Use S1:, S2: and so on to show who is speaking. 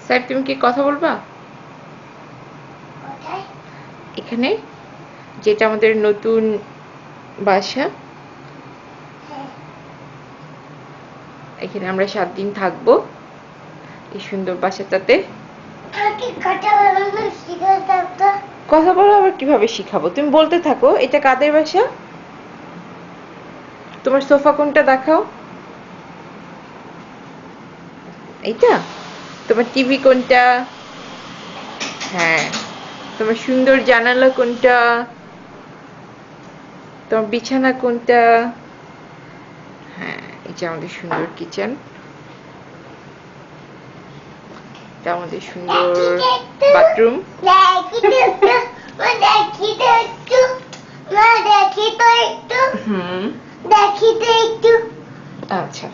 S1: Sir তুমি কি কথা বলবা? এখানে যেটা আমাদের নতুন বাসা, এখানে আমরা 7 দিন থাকবো এই সুন্দর বাসাটাতে। কথা বলো আবার কিভাবে শিখাবো? তুমি বলতে থাকো। এটা কাদের বাসা? তোমার সোফা কোনটা দেখাও। এইটা? তোমার টিভি কোনটা? হ্যাঁ। তোমার সুন্দর জানালা কোনটা? তোমার বিছানা কোনটা? হ্যাঁ, এই যে আমাদের সুন্দর কিচেন। এটা আমাদের সুন্দর বাথরুম। হুম, আচ্ছা।